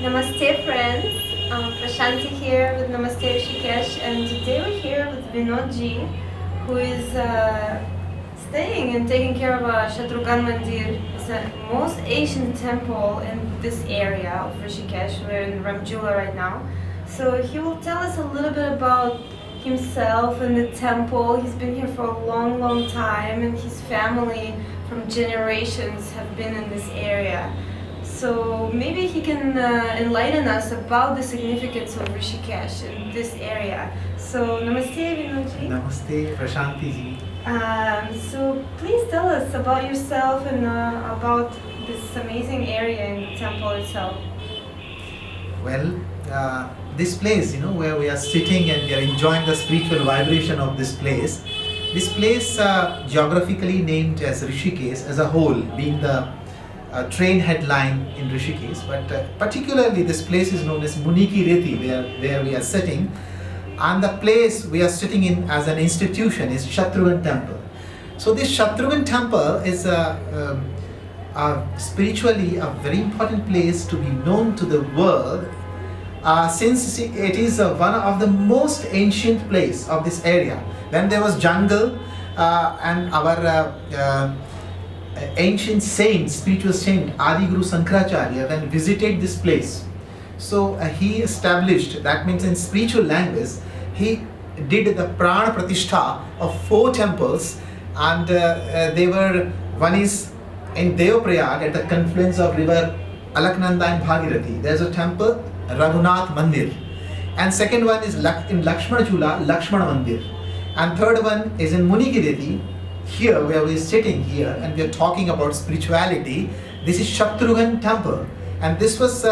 Namaste friends, Prashanti here with Namaste Rishikesh, and today we're here with Vinod ji, who is staying and taking care of Shatrughan Mandir. It's the most ancient temple in this area of Rishikesh. We're in Ramjula right now. So he will tell us a little bit about himself and the temple. He's been here for a long time, and his family from generations have been in this area. So maybe he can enlighten us about the significance of Rishikesh in this area. So Namaste Vinodji. Namaste Prashanti ji. So please tell us about yourself and about this amazing area in the temple itself. Well, this place, where we are sitting and we are enjoying the spiritual vibration of this place. This place, geographically named as Rishikesh as a whole, being the train headline in Rishikesh, but particularly this place is known as Muniki Reti, where we are sitting, and the place we are sitting in as an institution is Shatrughan Temple. So this Shatrughan Temple is spiritually a very important place to be known to the world, since it is one of the most ancient place of this area. When there was jungle and our ancient saint, spiritual saint Adi Guru Sankaracharya then visited this place. So he established, that means in spiritual language, he did the Prana Pratishtha of 4 temples, and they were, one is in Deoprayag at the confluence of river Alaknanda and Bhagirathi. There is a temple, Raghunath Mandir, and second one is in Lakshmana Jhula, Lakshmana Mandir, and third one is in Munigireti. Here where we are sitting here and we are talking about spirituality, this is Shatrughan Temple, and this was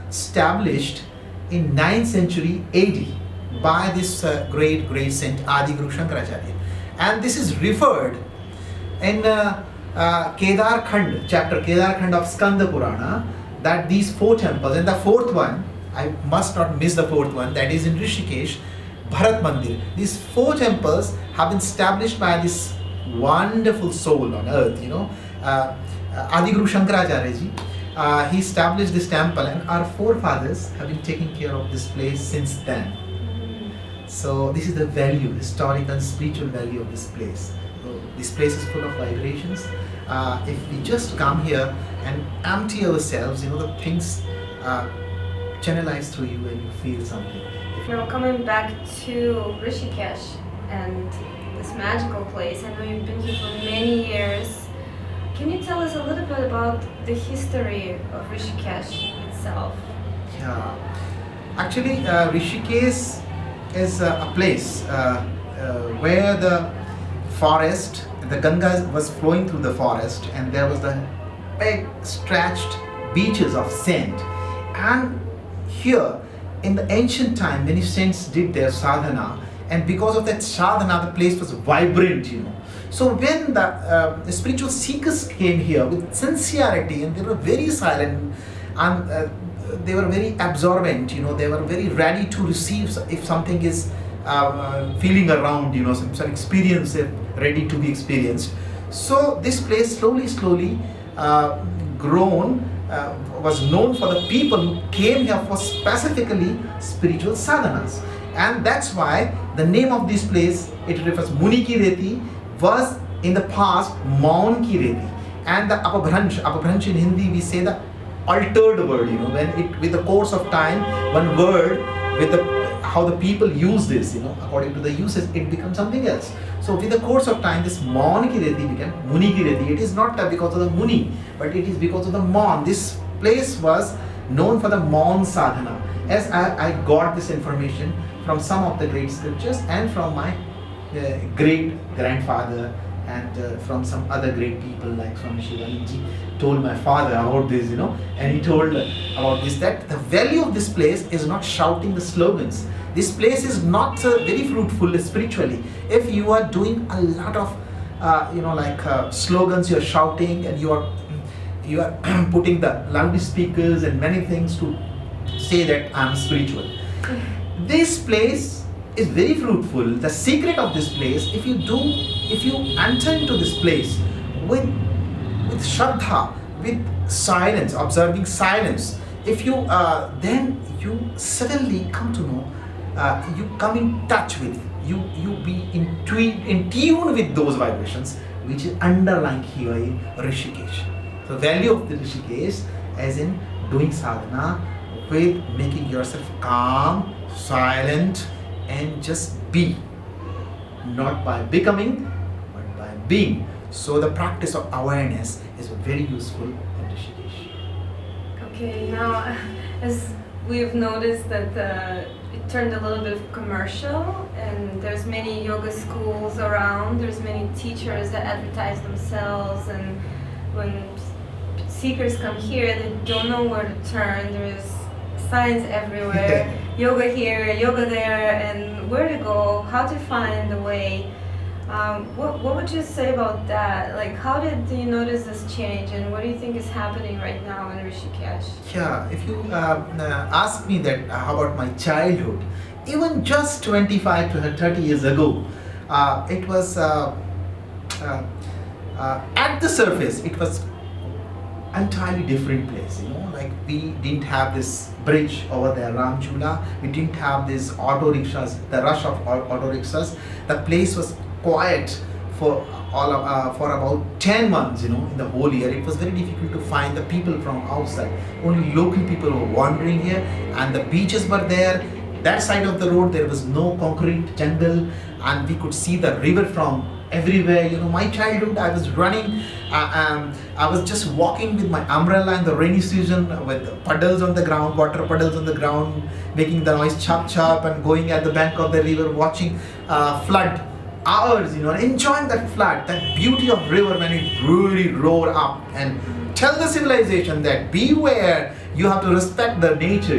established in 9th century AD by this great saint Adi Guru Shankaracharya, and this is referred in Kedar Khand, chapter Kedar Khand of Skanda Purana, that these 4 temples, and the 4th one, I must not miss the 4th one, that is in Rishikesh, Bharat Mandir. These 4 temples have been established by this wonderful soul on earth, Adi Guru Shankaracharya ji. He established this temple, and our forefathers have been taking care of this place since then. So this is the value, historical and spiritual value of this place. So this place is full of vibrations. If we just come here and empty ourselves, the things channelize through you and you feel something. Now coming back to Rishikesh and this magical place. I know you've been here for many years. Can you tell us a little bit about the history of Rishikesh itself? Yeah, actually Rishikesh is a place where the forest, the Ganga was flowing through the forest, and there was the big stretched beaches of sand. And here in the ancient time, many saints did their sadhana, and because of that sadhana, the place was vibrant, So when the spiritual seekers came here with sincerity, and they were very silent, and they were very absorbent, they were very ready to receive if something is feeling around, some experience ready to be experienced. So this place slowly grown, was known for the people who came here for specifically spiritual sadhanas. And that's why the name of this place, it refers Muniki Reti, was in the past Maun Ki Reti. And the Apabhransh in Hindi we say the altered word, when it with the course of time, one word with how the people use this, according to the uses, it becomes something else. So with the course of time, this Maun Ki Reti became Muniki Reti. It is not because of the Muni, but it is because of the Maun. This place was known for the Maun sadhana. As I got this information from some of the great scriptures, and from my great grandfather, and from some other great people like Swami Shivananji told my father about this, and he told about this, that the value of this place is not shouting the slogans. This place is not very fruitful spiritually. If you are doing a lot of slogans, you are shouting, and you are putting the loudspeakers and many things to say that I am spiritual. This place is very fruitful. The secret of this place, if you enter into this place with Shraddha, with silence, observing silence, if you then you suddenly come to know, you come in touch with, you be in tune with those vibrations which is underlying here in Rishikesh. The value of the Rishikesh as in doing sadhana with making yourself calm, silent, and just be, not by becoming but by being. So the practice of awareness is very useful in Rishikesh. Okay, now as we've noticed that it turned a little bit commercial, and there's many yoga schools around, there's many teachers that advertise themselves, and when seekers come here, they don't know where to turn. There's signs everywhere, yoga here, yoga there, and where to go, how to find the way. What would you say about that? Like, how did you notice this change, and what do you think is happening right now in Rishikesh? Yeah, if you ask me that, how about my childhood, even just 25 to 30 years ago, it was at the surface, it was entirely different place, like we didn't have this bridge over there, Ramjula, we didn't have these auto rickshaws, the rush of auto rickshaws. The place was quiet for for about 10 months, in the whole year. It was very difficult to find the people from outside. Only local people were wandering here, and the beaches were there. That side of the road, there was no concrete jungle, and we could see the river from everywhere. My childhood, I was running, I was just walking with my umbrella in the rainy season with puddles on the ground, water puddles on the ground, making the noise chop chop, and going at the bank of the river, watching flood hours, enjoying that flood, that beauty of river when it really roar up, and tell the civilization that beware, you have to respect the nature,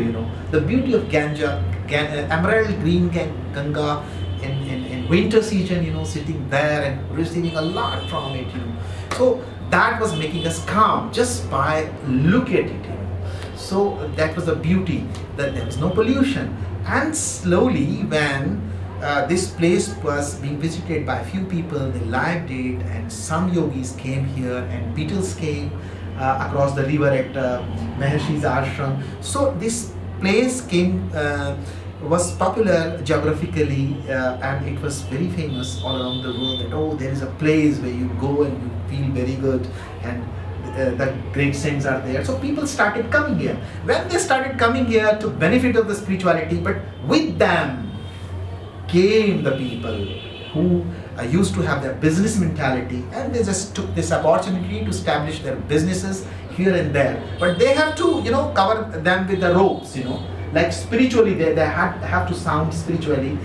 the beauty of Ganga, emerald green Ganga in winter season, sitting there and receiving a lot from it, So that was making us calm just by look at it, So that was the beauty, that there was no pollution. And slowly when this place was being visited by a few people, they liked it, and some yogis came here, and beetles came across the river at Maharshi's ashram. So this place was popular geographically, and it was very famous all around the world, that there is a place where you go and you feel very good, and the great saints are there. So people started coming here. When they started coming here to benefit of the spirituality, but with them came the people who used to have their business mentality, and they just took this opportunity to establish their businesses here and there. But they have to, cover them with the ropes, like spiritually, they have to sound spiritually.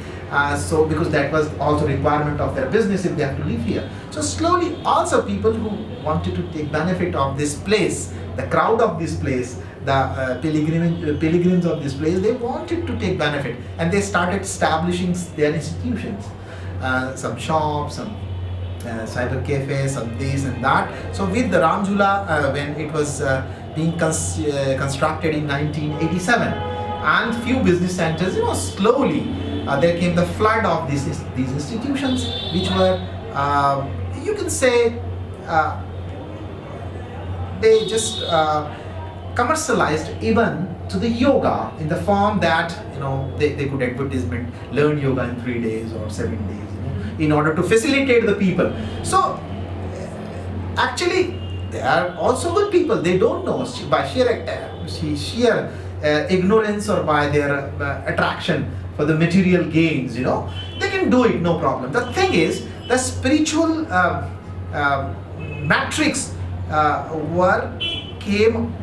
So because that was also requirement of their business if they have to live here. So slowly also people who wanted to take benefit of this place, the crowd of this place, the pilgrims of this place, they wanted to take benefit, and they started establishing their institutions, some shops, some cyber cafes, some this and that. So with the Ramjula, when it was being constructed in 1987, and few business centers, slowly there came the flood of these institutions, which were, you can say, they just commercialized even to the yoga, in the form that they could advertisement, learn yoga in 3 days or 7 days, in order to facilitate the people. So actually they are also good people. They don't know, by sheer ignorance, or by their attraction for the material gains, they can do it, no problem. The thing is, the spiritual matrix came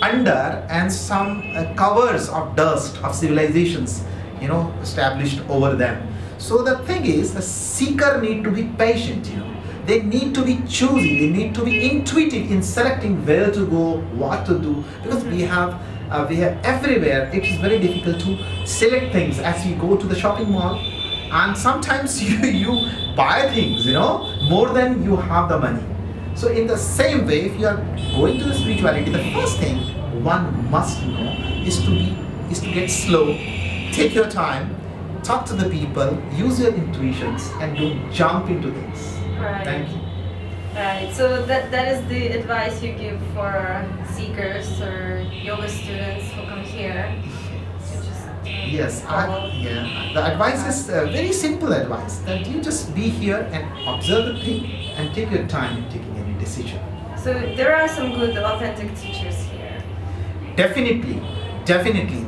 under, and some covers of dust of civilizations, established over them. So the thing is, the seeker need to be patient, they need to be choosy, they need to be intuitive in selecting where to go, what to do, because we have everywhere. It is very difficult to select things as you go to the shopping mall, and sometimes you buy things, more than you have the money. So in the same way, if you are going to the spirituality, the first thing one must know is to get slow, take your time, talk to the people, use your intuitions, and don't jump into things. Right. Thank you. Right. So that is the advice you give for seekers or yoga students who come here to just Yes, follow? the advice is very simple advice, that you just be here and observe the thing and take your time in taking any decision. So there are some good authentic teachers here. Definitely,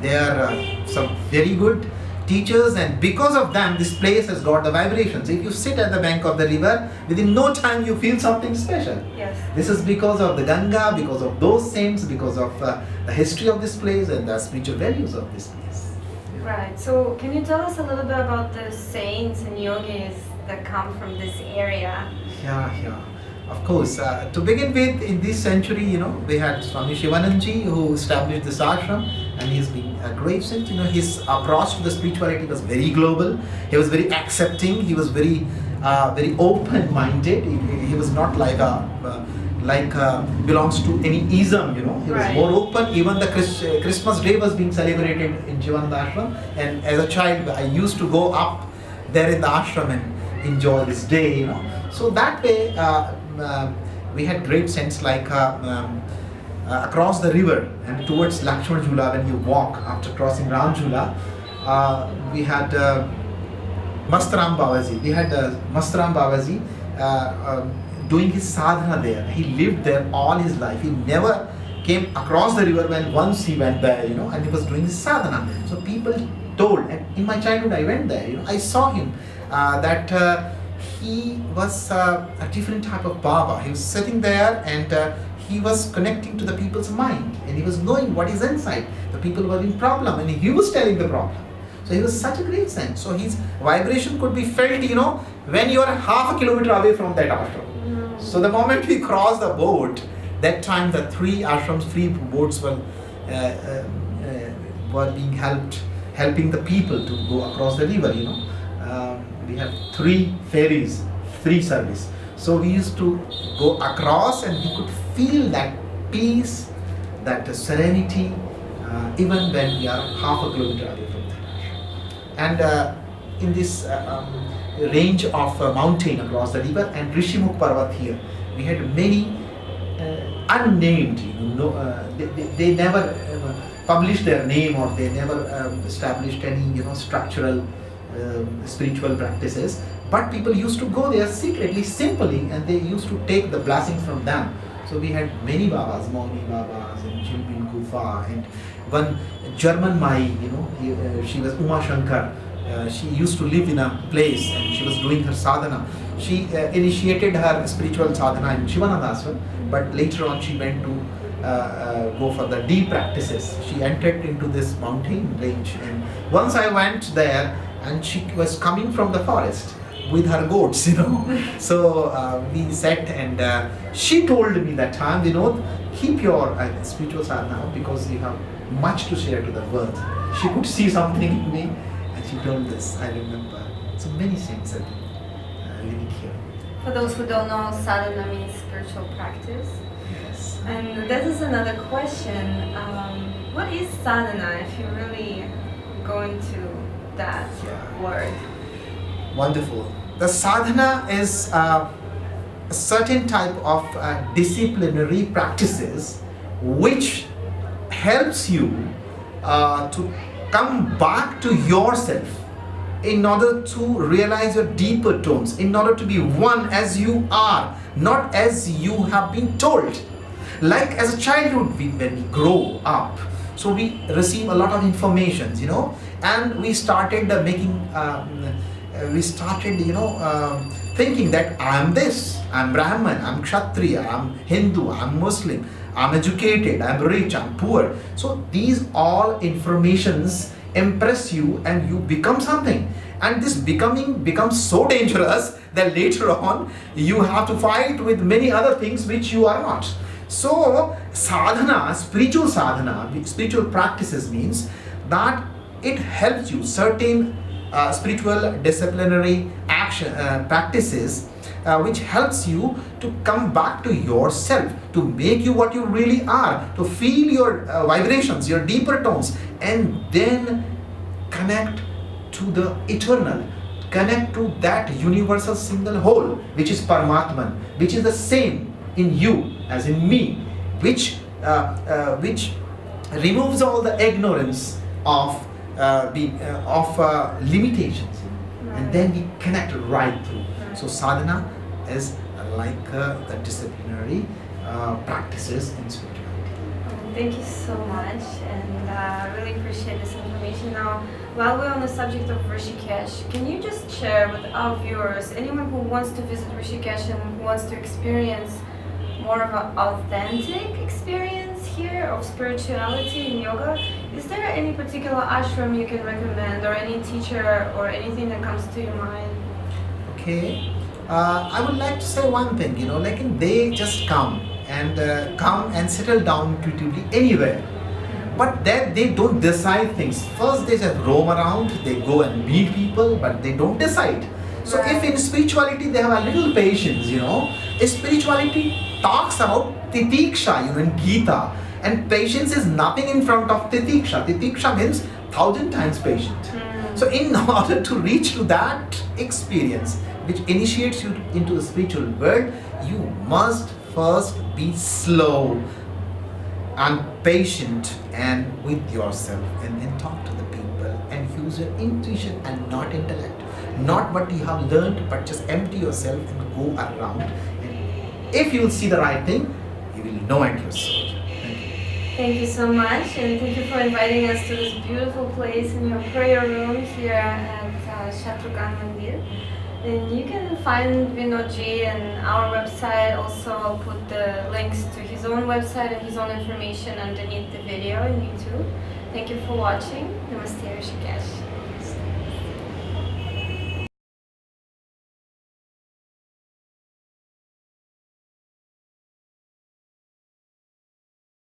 there are some very good teachers, and because of them this place has got the vibrations. If you sit at the bank of the river, within no time you feel something special. Yes. This is because of the Ganga, because of those saints, because of the history of this place and the spiritual values of this place. Right. So can you tell us a little bit about the saints and yogis that come from this area? Yeah. Of course. To begin with, in this century, we had Swami Shivananji, who established this ashram, and he's been a great saint. His approach to the spirituality was very global. He was very accepting. He was very open-minded. He was not like belongs to any ism. He was Right. more open. Even the Christmas Day was being celebrated in Jivananda ashram, and as a child, I used to go up there in the ashram and enjoy this day. So that way. We had great sense, like across the river and towards Lakshman Jhula, when you walk after crossing Ram Jhula, we had Mastaram Babaji. Mastaram Babaji doing his sadhana there. He lived there all his life. He never came across the river when once he went there, and he was doing his sadhana. So people told, and in my childhood I went there, I saw him that he was a different type of Baba. He was sitting there and he was connecting to the people's mind, and he was knowing what is inside. The people were in problem and he was telling the problem. So he was such a great saint. So his vibration could be felt, when you are half a kilometer away from that ashram. So the moment we crossed the boat, that time the three ashrams, three boats were being helping the people to go across the river. We have three ferries, free service. So we used to go across, and we could feel that peace, that serenity, even when we are half a kilometer away from that. And in this range of mountain across the river and Rishimukh Parvat here, we had many unnamed, they never published their name, or they never established any structural spiritual practices, but people used to go there secretly, simply, and they used to take the blessings from them. So we had many Babas, Mauni Babas and Jilbin Kufa, and one German Mai, she was Uma Shankar. She used to live in a place and she was doing her sadhana. She initiated her spiritual sadhana in Shivananda ashram, but later on she went to go for the deep practices. She entered into this mountain range, and once I went there, and she was coming from the forest with her goats, So we sat, and she told me that time, Vinod, keep your spiritual sadhana because you have much to share to the world. She could see something in me, and she told this. I remember. So many saints are living here. For those who don't know, sadhana means spiritual practice. Yes. And this is another question. What is sadhana, if you really go into that word? Wonderful. The sadhana is a certain type of disciplinary practices which helps you to come back to yourself in order to realize your deeper tones, in order to be one as you are, not as you have been told. Like as a childhood, when we grow up, so we receive a lot of information, and we started thinking that I am this, I am Brahman, I am Kshatriya, I am Hindu, I am Muslim, I am educated, I am rich, I am poor. So these all informations impress you and you become something. And this becoming becomes so dangerous that later on you have to fight with many other things which you are not. So sadhana, spiritual practices means that it helps you certain spiritual disciplinary action practices which helps you to come back to yourself, to make you what you really are, to feel your vibrations, your deeper tones, and then connect to the eternal, connect to that universal single whole, which is Paramatman, which is the same in you as in me, which which removes all the ignorance of limitations, and then we connect right through. So sadhana is like the disciplinary practices in spirituality. Thank you so much, and I really appreciate this information. Now, while we're on the subject of Rishikesh, can you just share with our viewers, anyone who wants to visit Rishikesh and who wants to experience more of an authentic experience here of spirituality and yoga, is there any particular ashram you can recommend, or any teacher, or anything that comes to your mind? Okay, I would like to say one thing, like they just come and settle down intuitively anywhere. But that they don't decide things. First they just roam around, they go and meet people, but they don't decide. So if in spirituality they have a little patience, spirituality talks about titiksha, in Gita, and patience is nothing in front of titiksha. Titiksha means 1,000 times patient. So in order to reach to that experience, which initiates you into the spiritual world, you must first be slow and patient and with yourself, and then talk to the people and use your intuition and not intellect, not what you have learned, but just empty yourself and go around, and if you will see the right thing, you will know it yourself. Thank you so much, and thank you for inviting us to this beautiful place in your prayer room here at Shatrughan Mandir. And you can find Vinodji and our website. Also, I'll put the links to his own website and his own information underneath the video on YouTube. Thank you for watching. Namaste Rishikesh.